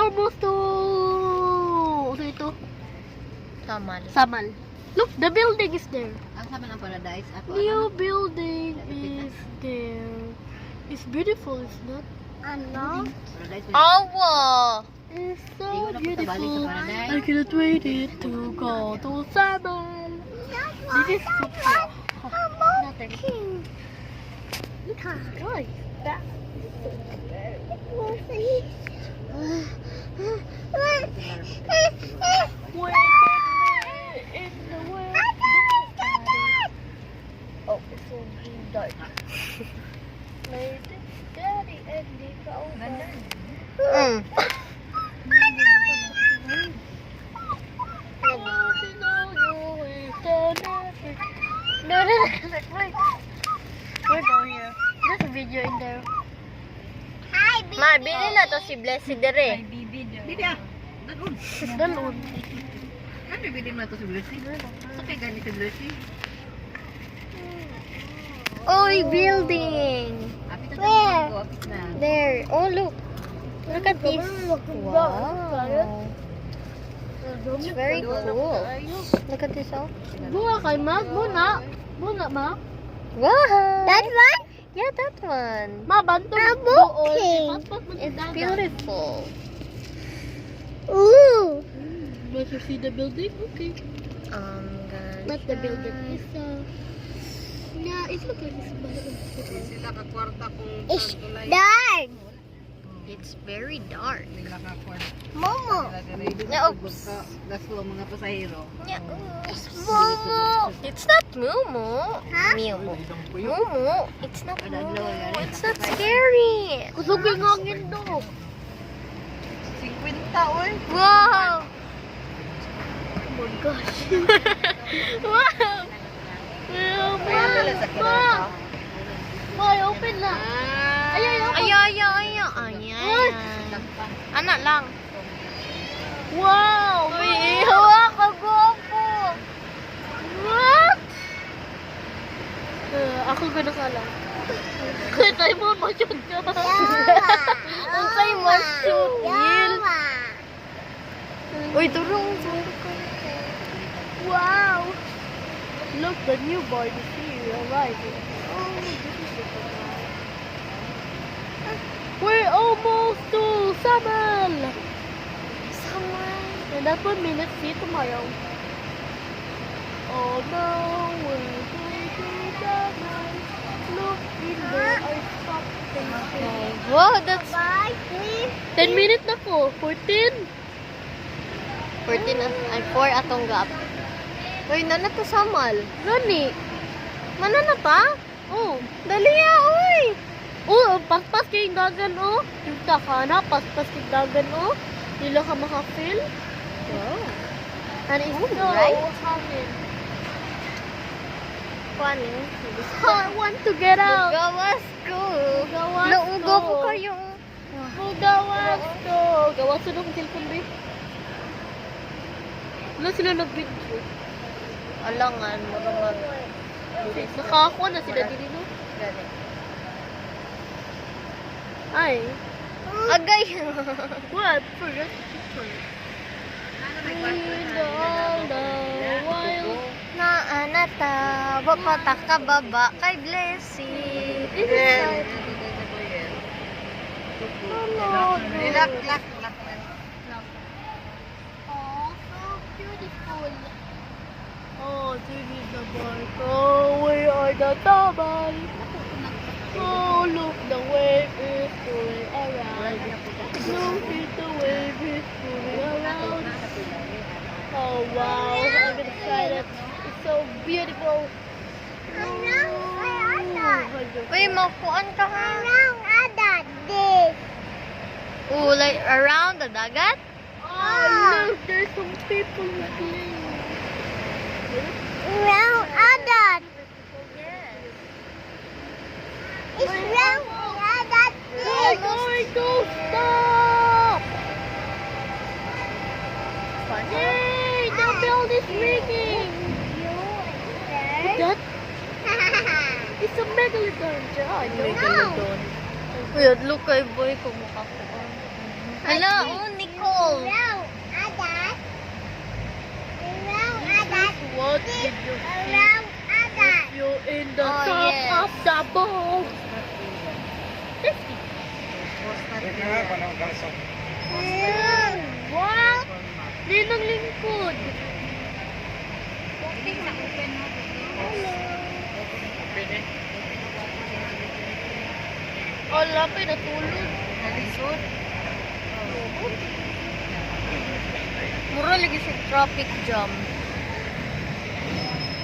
almost to... Ano ito? Samal. Look, the building is there. Ang sama ng paradise. Ako, New building is there. It's beautiful, it's not? Ano? Paradise. Awa! It's so Hindi ko na punta balik beautiful. sa paradise. I cannot wait it to go to Samal. This is so cool. Nothing. Look at the sky. That. Where in the world? Oh, it's so dark. Lady, daddy, and the Ganda. No, wait. We're going here. There's a video in there. Hi, baby. Ma, bili na to si Blessy dire. Hindi ah. Nagod. Dalun. Ano bilhin mo ito si Blessy? Sa kay gani si Blessy? Oy, building! Apit na Where? tayo. Apit na. There. Oh, look. Look at this. Wow. It's very cool. Look at this, oh. Buha kay Ma. Muna. Muna, Ma. Wow. That one? Yeah, that one. Ma, bantog I'm doon. okay. Paspas mo It's dagat. beautiful. Ooh. Want to see the building? Okay. Guys. Not the building. It's yeah, it looks like it's Sila ka kwarta kung It's tulay. dark. It's very dark. Sila ka kwarta. Momo. Oops. Gaslo mga pasahero. Yeah. Momo. It's not Mumu. Huh? Mumu. Mumu. It's not Adadlo, Mumu. yan. It's not scary. Kusugin hangin do. 50 oy. Wow. Oh my gosh. Wow. Kaya pala sa kirata. Boy, open na. Ay, open. Ayan. Anak lang. Wow! Uy, ihawa ka, gopo. What? Ako gano'n ka lang. Kaya tayo mo ma-shoot ka. Ang sa'yo mo, shoot, Yil. Yawa. Uy, turong. Wow! Look, the new boy is here arriving. Oh, this is the We're almost to Samal! And that's what minutes see tomorrow. Oh no, we're going to Samal. Look in there, I stopped thinking. Wow, that's Bye, please. 10 minutes na po, 14. 14 na. Ay, 4 atong gap. Uy, nana to Samal. Nani? Manana pa? Oh, Dali ya, uy. oh, paspas kayong dagan, oh. Yung takana, paspas kayong dagan, oh. Hindi lang ka makafeel. Wow. And it's Oh, so right? hangin. Fun. I want to get out. Gawas ko. Gawas Naugo ko. ko kayo. Gawas ko. Gawas ko nung cellphone, babe. Wala sila nag-video. Alangan, marungan. Nakakuha na sila dili, no? Gani. Ay. Agay. What? Forget the picture. In the wild. Naanata. Wapatak ka baba kay Blessy. This is like... Hello. Lak, lak, lak. Oh, so beautiful. Oh, this is the park. Oh, we are the Tabal. Oh, look, the wave is going around. Look at the wave is going around. Oh, wow. I'm excited. It's so beautiful. Uy, makuan ka ha. Anong ada this? Ooh, like around the dagat? Oh, look, there's some people playing. Round ada. It's round ada Oh, this. going to stop! Yay! The bell is ringing! That is a megalodon. Ay, megalodon. Uy, look kay boy kung mukha ko. Hala, oh, Nico. people. Around Adan. Around Adan. What did you see? Around Adan. You're in the Oh, top yes. of the boat. What? Ninang lingkod. Oh, lapay natulog. Nalisod. Mura lagi sa traffic jam.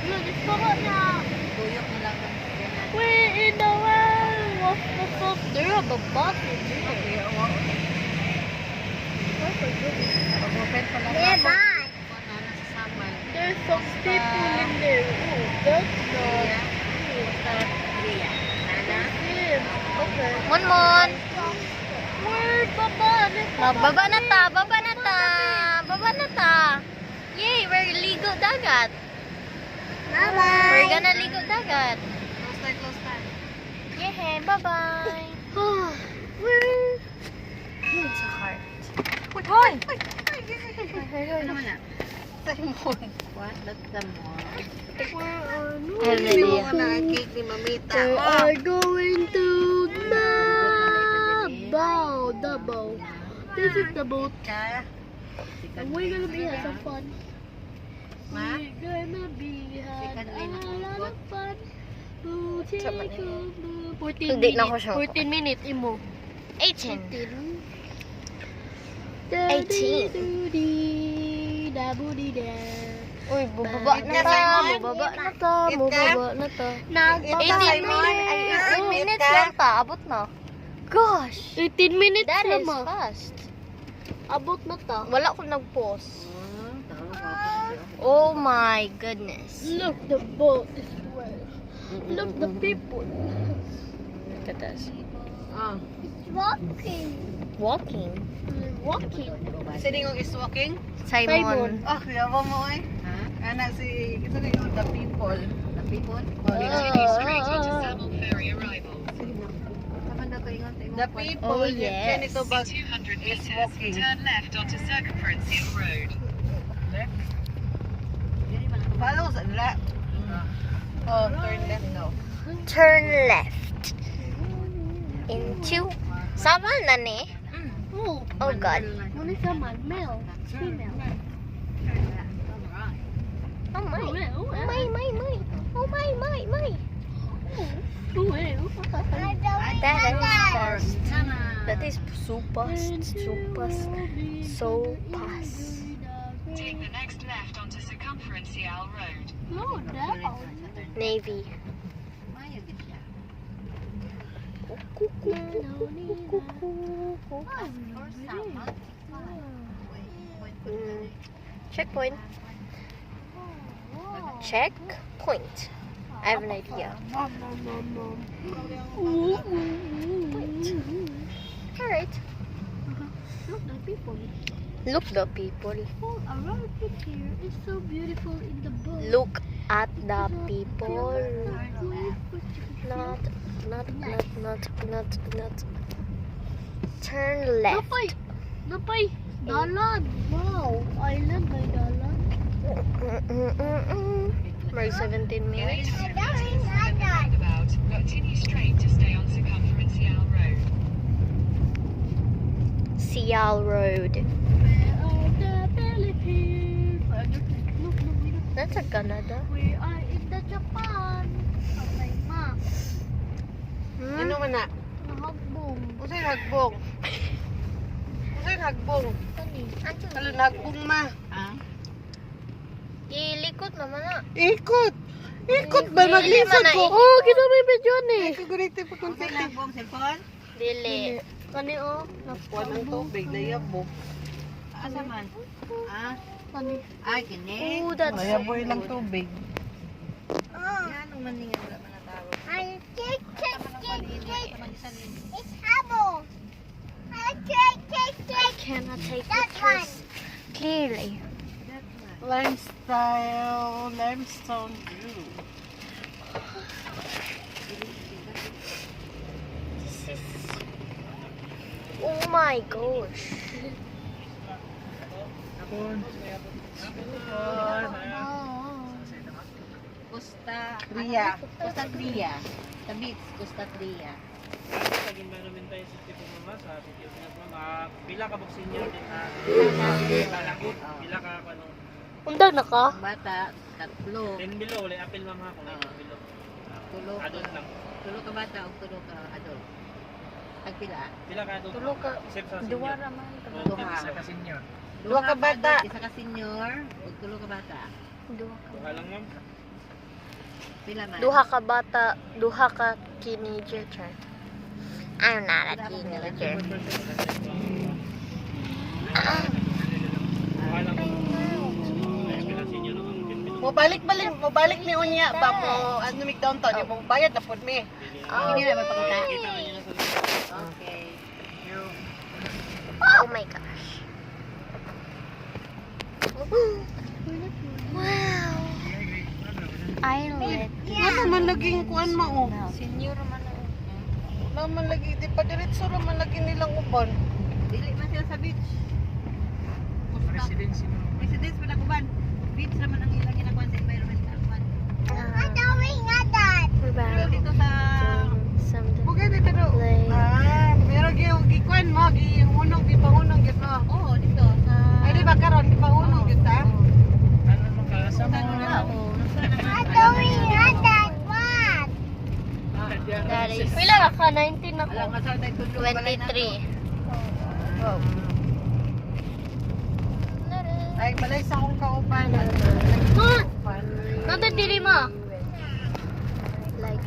Yun, ito ka na. Tuyok na lang ang ganyan. We're in the world. What the fuck? There are a bus in there. Okay, awa. Pag-open pa lang Diba? ako. Ano, nasa samal. There's some people in there. Oh, that's not Iya. Iya. Nana. him. Okay. Mon. Where baba? Baba na ta, baba na ta. Baba na ta. Yay, we're ligo dagat. Bye-bye. We're gonna ligo dagat. Close time, close time. Yay, bye-bye. Where? It's a heart. Hoy! Ano man na? Simon. What? That's the more. Where are you? Hindi mo ka na cake ni Mamita. We Oh! are going to the boat. The boat. This is the boat. Ka? And we're gonna be having some fun. Ma? We're gonna be having a lot of fun. Ooh, take Sama a niya. look. 14 Hindi na ako minutes. siya. 14 minutes, imo. 18. 18. Uy, bubaba na ta, bubaba na ta, bubaba na ta. 18 minutes lang ta, abot na. Gosh, 18 minutes that is naman. fast. Abot na ta. Wala ko nag-pause. Oh my goodness. Look, the boat is where. Look, the people. Look at this. Oh. It's walking. Walking. We're walking. Sino yung is walking? Simon. Oh, yawa mo eh. Ha? Ana si, ito na yung the people. The people? Oh, The people, Oh, yung yes. ganito ba 200 is meters, walking. turn left onto Circumference Hill Road. Left? Paano ko sa left? Oh, turn left daw. Turn left. Into Samal na ni. Oh, Oh God. ano sa man? Male. Female. Oh my. Oh, well, Oh my. Oh my. Oh, well. That is fast. That is so fast. So fast. Take the next left onto Circumference Hill Road. Slow down. Navy. Checkpoint. Checkpoint. I have an idea. Alright. Look, the people. Look the people. Oh, around here is so beautiful in the boat. Look at the people. Not. Turn left. Napay. Dalan. Wow. Island by dalan. We're 17 minutes. Roundabout. Continue straight to stay on Circumference Hill Road. Sial Road. Where are the Philippines? Look. That's a Canada. We are in the Japan. Okay, ma. Ano man na? Nahagbong. Usay hagbong. Usay hagbong. Kalo hagbong ma. Ilikot naman na. Ikot. Ikot ba? Dili Maglisod man na ko. ikot. Oh, kita may video ni. Sigurito po kung sila. Hagbong cellphone? Dili. Kani oh. Kuha ng tubig na yabo. Asa man? Kani. Ay, kini. Oh, that's so Yabo lang good. tubig. Oh, Yan ang maningan wala man na tao. I cake. Isa-isa. It's apple. I cannot take That pictures clearly. Limestone view. This is. Oh my gosh. Costa Cria. Costa Cria. Sa beach, Costa Cria. Sa environment tayo sa tipo mama, sa City of Mama. Pila ka buksin niyo din na kalagot. Pila ka ano. Unda na ka? Ang bata, 3. 10 below, wala apil mama kung may below. Tulo Adult lang. ka bata o tulo ka adult. Tagpila. Pila ka adult. Tulo ka. Except sa Duwa senior. raman. Duha. Isa ka senior. Duha ka bata. Isa ka senior o tulo ka bata. Duha ka. Duha lang ma'am. Pila man? Duha ka bata, duha ka teenager, char. I'm not a teenager. Duha lang. Ay, pila senior lang ang 10 below. Mobalik ni Unya ba mo ano mi downtown yung bayad na pud mi. Hindi na mapakita. Kita na niyo na sa video. Okay. Oh my gosh. Wow. I lit. Ano man laging kuan mo? Senior man na. Wala man lagi di pa diretso ra man lagi nilang uban. Dili man sila sa beach. Residence pa na kuban. Beach naman ang ilang ginakuan sa environmental kuan. Adawing adat. Pero dito sa Something Bugay na pero. like Pero gikuan mo gi unong di pangunong gid mo. Oo, dito sa Ay di ba karon di pangunong gid ta? Ano naman kalasa mo? ano na ako. Adawing adat. What? that is. Pila ra ka? 19 ako. Alam nga sa tayo tulog balay na to. 23. Ay balay sa akong kauban. Nata diri mo. Like